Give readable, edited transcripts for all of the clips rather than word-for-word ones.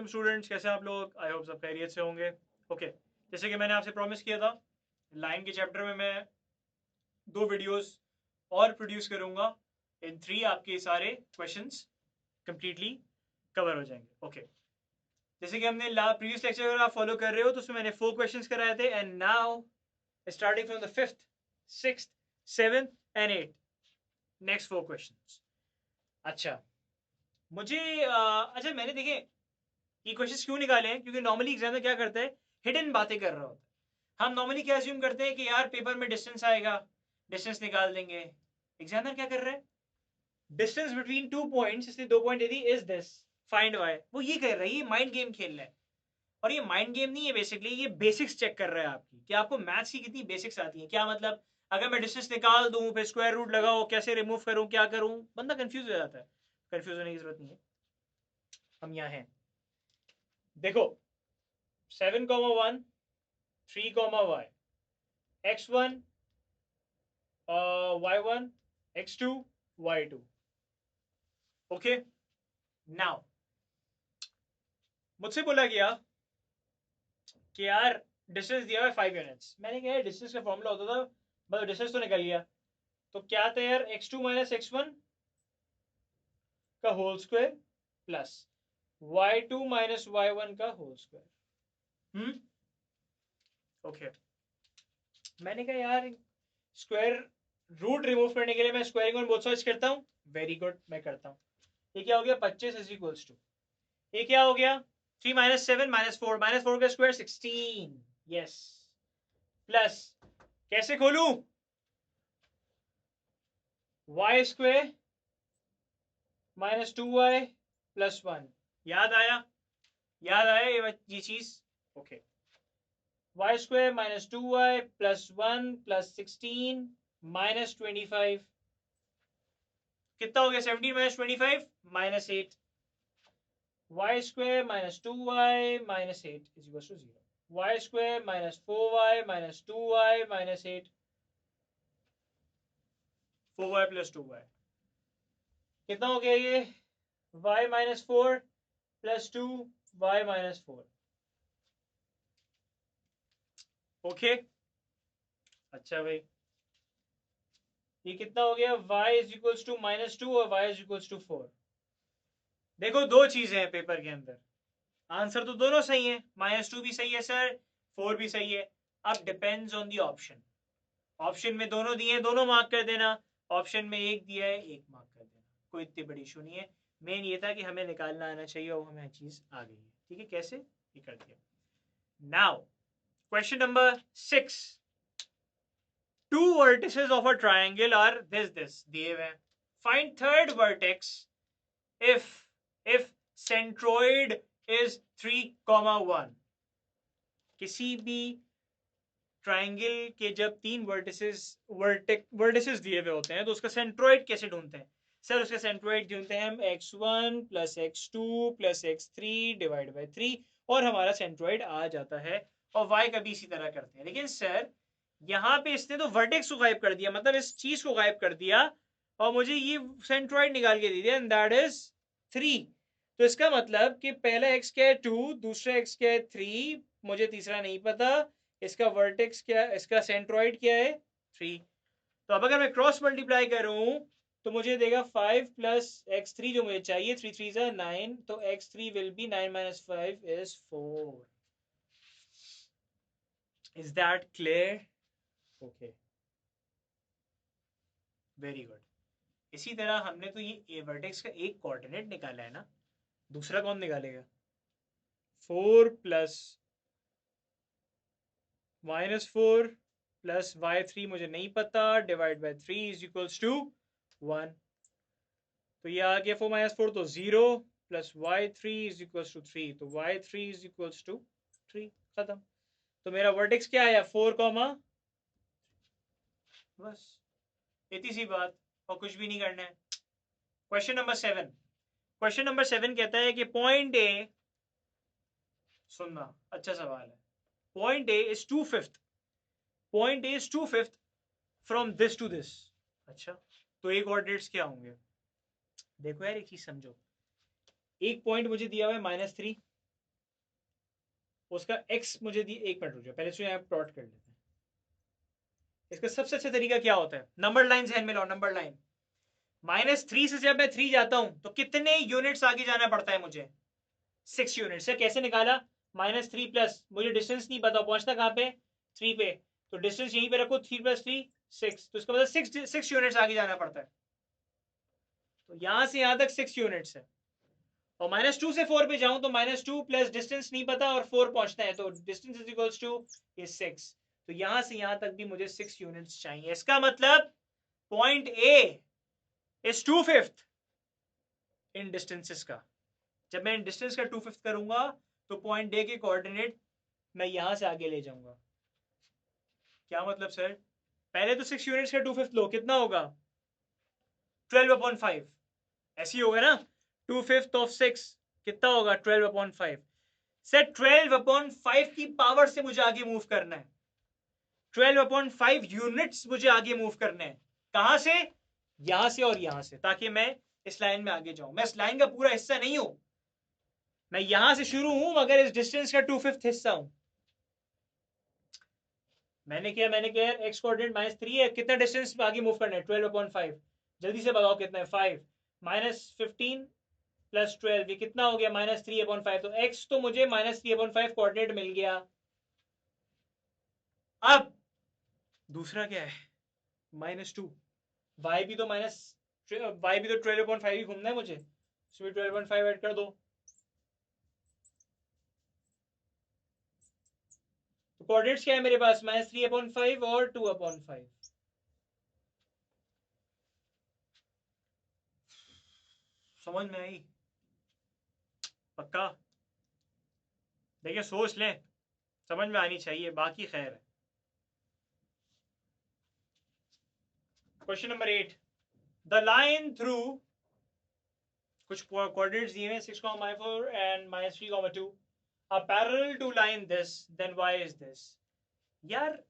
Welcome students, कैसे आप लोग? आई होप सब खैरियत से होंगे। ओके, जैसे कि मैंने आपसे प्रॉमिस किया था, लाइन के चैप्टर में मैं 2 वीडियोस और प्रोड्यूस करूंगा। इन 3 आपके सारे क्वेश्चंस कंप्लीटली कवर हो जाएंगे। ओके, जैसे कि हमने प्रीवियस लेक्चर अगर आप फॉलो कर रहे हो तो उसमें मैंने 4 क्वेश्चंस कराए थे, and now starting from the 5th, 6th, 7th and 8th, next 4 questions. अच्छा, मुझे अच्छा, मैंने देखे ये क्वेश्चंस क्यों निकाले हैं, क्योंकि नॉर्मली एग्जाम में क्या करते हैं, हिडन बातें कर रहा होता है। हम नॉर्मली क्या अज्यूम करते हैं कि यार पेपर में डिस्टेंस आएगा, डिस्टेंस निकाल देंगे। एग्जामिनर क्या कर रहा है, डिस्टेंस बिटवीन 2 पॉइंट्स, इसलिए 2 पॉइंट यदि इज दिस, फाइंड वाई, वो ये कर रहा है, ये माइंड गेम खेल रहा है। और ये माइंड गेम नहीं है, बेसिकली ये बेसिक्स चेक कर रहा है आपकी, कि आपको मैथ्स की कितनी बेसिक्स आती है। क्या मतलब, अगर मैं डिस्टेंस निकाल दूं, फिर स्क्वायर रूट लगाओ, कैसे रिमूव करूं, क्या करूं, बंदा कंफ्यूज हो जाता है। कंफ्यूज होने की जरूरत नहीं है, हम यहाँ हैं। देखो, 7,1, 3, y, x1, y1, x2, y2। Okay, now मुझसे बोला गया कि यार डिस्टेंस दिया है 5 यूनिट्स। मैंने कहा डिस्टेंस का फॉर्मूला होता था, मतलब डिस्टेंस तो निकल गया, तो क्या था यार, x2 माइनस x1 का whole square plus y2 minus y1 का होल स्क्वायर। ओके, मैंने कहा यार स्क्वायर रूट रिमूव करने के लिए मैं स्क्वायरिंग ऑन बोथ साइड्स करता हूँ। वेरी गुड, मैं करता हूँ। ये क्या हो गया, 25 इज इक्वल्स टू, ये क्या हो गया, 3 माइनस 7 माइनस फोर का स्क्वायर 16, यस, प्लस कैसे खोलू, y square minus 2y plus 1। याद आया, याद आया ये चीज। Okay, y square minus 2y plus 1 plus 16 minus 25, कितना हो गया, 17 minus 25 minus 8, y square minus 2y minus 8 is equal to 0, y square minus 4y minus 2y minus 8, 4y plus 2y, कितना हो गया ये, y minus 4 plus 2 y minus 4। Okay, अच्छा भाई, ये कितना हो गया, y is equals to minus 2 और y इज इक्वल्स टू 4। देखो, दो चीजें हैं पेपर के अंदर, आंसर तो दोनों सही है, -2 भी सही है सर, 4 भी सही है। अब depends on the option, option में दोनों दिए हैं, दोनों मार्क कर देना, ऑप्शन में एक दिया है, एक मार्क कर देना, कोई इतनी बड़ी इशू नहीं है। मेन ये था कि हमें निकालना आना चाहिए, और हमें चीज आ गई है। ठीक है, कैसे, ये कर दिया। Now question number 6, two vertices of a triangle are this दिए हुए हैं, find third vertex if centroid is 3,1। किसी भी ट्राइंगल के जब 3 वर्टिसेस दिए हुए होते हैं तो उसका सेंट्रोइड कैसे ढूंढते हैं? सर उसका सेंट्रोइड ढूंढते हैं हम x1 plus x2 plus x3 divide by 3, और हमारा सेंट्रोइड आ जाता है। और y का भी इसी तरह करते हैं। लेकिन सर यहाँ पे इसने तो वर्टेक्स को गायब कर दिया, मतलब इस चीज को गायब कर दिया, और मुझे ये सेंट्रोइड निकाल के दे दिया, एंड दैट इज 3। तो इसका मतलब कि पहला x क्या है 2, दूसरा x क्या है 3, मुझे तीसरा नहीं पता, इसका वर्टेक्स क्या, इसका सेंट्रोइड क्या है 3। तो अब अगर मैं क्रॉस मल्टीप्लाई करूं तो मुझे देगा 5 प्लस x3 जो मुझे चाहिए, 3 3 जा 9, तो x3 will be 9 minus 5 is 4। Is that clear? Okay, very good. इसी तरह हमने तो ये वर्टेक्स का एक कोऑर्डिनेट निकाला है ना, दूसरा कौन निकालेगा? 4 प्लस -4 प्लस y3 मुझे नहीं पता, divide by 3 is equals to 1। तो ये आ गया 4 माइनस 4 तो 0, plus y3 is equals to 3, तो y3 इज इक्वल्स टू 3, खत्म। तो मेरा वर्टेक्स क्या आया, 4, बस इतनी सी बात, और कुछ भी नहीं करना है। क्वेश्चन नंबर 7, क्वेश्चन नंबर 7 कहता है कि पॉइंट ए, सुनना अच्छा सवाल है, point A is 2/5, point A is 2/5 from this to this. अच्छा, तो एक कोऑर्डिनेट्स क्या होंगे? देखो यार एक चीज समझो, एक पॉइंट मुझे दिया हुआ है -3, उसका x मुझे दी, 1 मिनट रुक जाओ, पहले इसको यहाँ प्लॉट कर लेते हैं। इसका सबसे अच्छा तरीका क्या होता है, नंबर लाइन ध्यान में लाओ, नंबर लाइन। -3 से जब मैं 3 जाता हूं तो कितने यूनिट्स आगे जाना पड़ता है मुझे, 6 यूनिट से। कैसे निकाला, -3 प्लस, मुझे डिस्टेंस नहीं पता पहुंचता कहां पे, 3 पे, तो डिस्टेंस यहीं पे रखो, 3 + 3 6, तो इसका मतलब 6 यूनिट्स आगे जाना पड़ता है। तो यहां से यहां तक 6 यूनिट्स है। और -2 से 4 पे जाऊं तो -2 प्लस डिस्टेंस नहीं पता और 4 पहुंचना है, तो डिस्टेंस इज इक्वल्स टू ये 6। तो यहां से यहां तक भी मुझे 6 यूनिट्स चाहिए। इसका मतलब point A is 2/5 in distances का। जब मैं इन डिस्टेंस का 2/5 करूंगा तो पॉइंट ए के कोऑर्डिनेट मैं यहां से आगे ले जाऊंगा। क्या मतलब सर, पहले तो 6 यूनिट्स का 2/5 लो, कितना होगा 12/5, ऐसी होगा ना, 2/5 ऑफ 6 कितना होगा 12/5। सर 12/5 की पावर से मुझे आगे मूव करना है, 12/5 यूनिट्स मुझे आगे मूव करने हैं। कहां से, यहां से और यहां से, ताकि मैं इस लाइन में आगे जाऊं। मैं इस लाइन का पूरा हिस्सा नहीं हूं, मैं यहां से शुरू हूं मगर इस डिस्टेंस का 2/5 हिस्सा हूं। मैंने किया एक्स कोऑर्डिनेट -3 है, कितना डिस्टेंस आगे मूव करना है 12/5, जल्दी से बताओ कितना है 5, -15 + 12 ये कितना हो गया -3/5, तो x तो मुझे -3/5 कोऑर्डिनेट मिल गया। अब दूसरा क्या है -2, y भी तो 12/5 ही घूमना है मुझे, इसमें 12/5 ऐड कर दो, तो कोऑर्डिनेट्स क्या है मेरे पास -3/5 और 2/5। समझ में आई, पक्का, देखिए सोच लें, समझ में आनी चाहिए, बाकी खैर है। Question number 8, the line through, कुछ कोऑर्डिनेट्स दिए हैं 6,4 and -3,2 are parallel to line this, then why is this। यार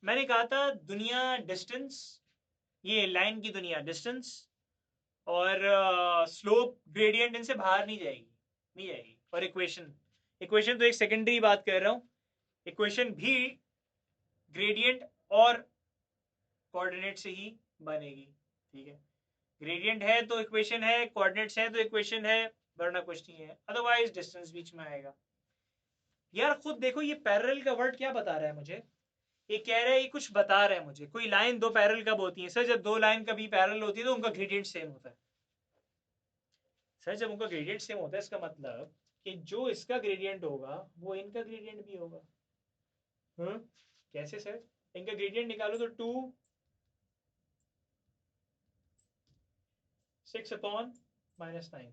मैंने कहा था दुनिया डिस्टेंस, ये लाइन की दुनिया डिस्टेंस और स्लोप ग्रेडियंट इनसे बाहर नहीं जाएगी, नहीं जाएगी। और इक्वेशन, इक्वेशन तो एक सेकेंडरी बात कर रहा हूं, इक्वेशन भी ग्रेडियंट और कोऑर्डिनेट से ही बनेगी, ठीक है। ग्रेडियंट है तो इक्वेशन है, कोऑर्डिनेट्स है तो इक्वेशन है, वरना कुछ नहीं है, अदरवाइज डिस्टेंस बीच में आएगा। यार खुद देखो ये पैरेलल का वर्ड क्या बता रहा है मुझे, ये कह रहा है, ये कुछ बता रहा है मुझे, कोई लाइन दो पैरेलल कब होती है सर, जब दो लाइन कभी पैरेलल होती है तो उनका ग्रेडियंट सेम होता है। सर जब उनका ग्रेडियंट सेम होता है इसका मतलब कि जो इसका ग्रेडियंट होगा वो इनका ग्रेडियंट भी होगा। कैसे सर, इनका ग्रेडियंट निकालो तो 2 6/-9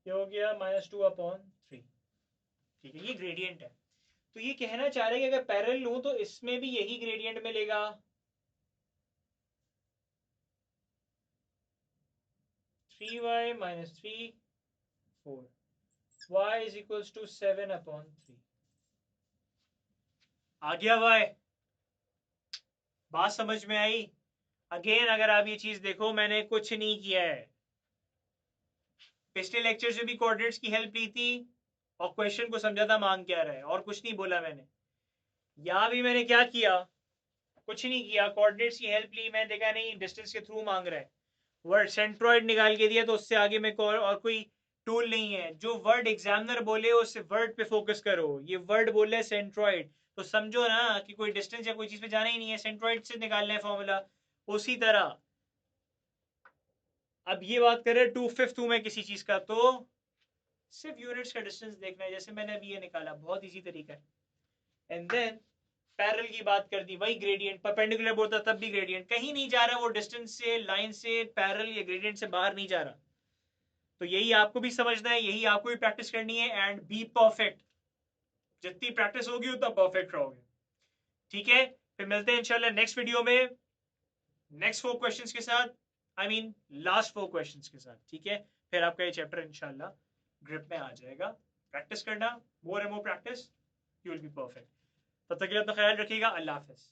ये हो गया -2/3, ठीक है, ये ग्रेडियंट है। तो ये कहना चाह रहा है कि अगर पैरेलल लूं तो इसमें भी यही ग्रेडियंट मिलेगा, 3y - 3 4 y = 7/3 आ गया y, बात समझ में आई। अगेन अगर आप ये चीज देखो, मैंने कुछ नहीं किया है, पिछले लेक्चर से भी कोऑर्डिनेट्स की हेल्प ली थी और क्वेश्चन को समझा था मांग क्या रहा है, और कुछ नहीं बोला मैंने। यहां भी मैंने क्या किया, कुछ नहीं किया, कोऑर्डिनेट्स की हेल्प ली, मैं देखा नहीं डिस्टेंस के थ्रू मांग रहा है, वर्ड सेंट्रॉइड निकाल के दिया, तो उससे आगे मेरे को और कोई टूल नहीं है। जो वर्ड एग्जामिनर बोले उस वर्ड पे फोकस करो, ये वर्ड बोले है सेंट्रॉइड, तो समझो ना कि कोई डिस्टेंस या कोई चीज पे जाना ही नहीं है, सेंट्रॉइड से निकालना है फॉर्मूला। उसी तरह अब ये बात करें 2/5 में किसी चीज का, तो सिर्फ यूनिट्स का डिस्टेंस देखना है, जैसे मैंने अभी ये निकाला, बहुत इजी तरीका है। एंड देन पैरेलल की बात कर दी, वही ग्रेडियंट, परपेंडिकुलर बोलता तब भी ग्रेडियंट, कहीं नहीं जा रहा वो डिस्टेंस से, लाइन से, पैरेलल या ग्रेडियंट से बाहर नहीं जा रहा। तो यही आपको भी समझना है, यही आपको भी प्रैक्टिस करनी है, एंड बी परफेक्ट, जितनी प्रैक्टिस होगी उतना परफेक्ट रहोगे, ठीक है। फिर मिलते हैं इंशाल्लाह नेक्स्ट वीडियो में, नेक्स्ट 4 क्वेश्चंस के साथ, आई मीन लास्ट 4 क्वेश्चंस के साथ, ठीक है। फिर आपका ये चैप्टर इंशाल्लाह ग्रिप में आ जाएगा। प्रैक्टिस करना, more and more practice, you will be perfect. तब तक के लिए अपना ख्याल रखिएगा, अल्लाह हाफिज।